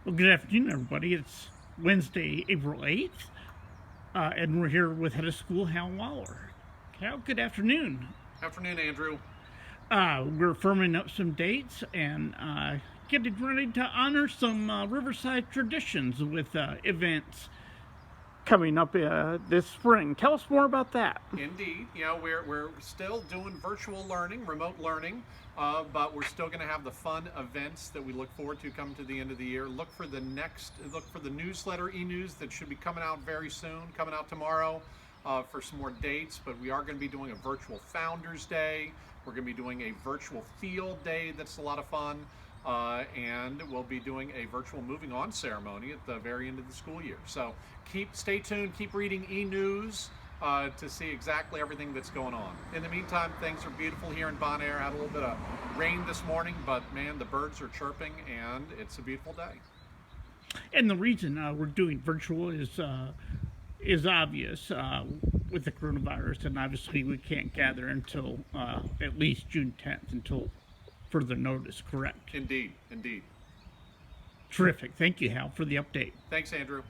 Well, good afternoon, everybody. It's Wednesday, April 8th, and we're here with Head of School Hal Waller. Hal, good afternoon. Afternoon, Andrew. We're firming up some dates and getting ready to honor some Riverside traditions with events coming up this spring. Tell us more about that. Indeed, we're still doing virtual learning, remote learning, but we're still going to have the fun events that we look forward to coming to the end of the year. Look for the newsletter, e-news that should be coming out very soon, coming out tomorrow for some more dates. But we are going to be doing a virtual Founders Day. We're going to be doing a virtual field day that's a lot of fun. And we'll be doing a virtual moving on ceremony at the very end of the school year. So stay tuned, keep reading e-news to see exactly everything that's going on. In the meantime, things are beautiful here in Bon Air. Had a little bit of rain this morning, but man, the birds are chirping and it's a beautiful day. And the reason we're doing virtual is obvious with the coronavirus, and obviously we can't gather until at least June 10th until further notice, correct? Indeed, indeed. Terrific. Thank you, Hal, for the update. Thanks, Andrew.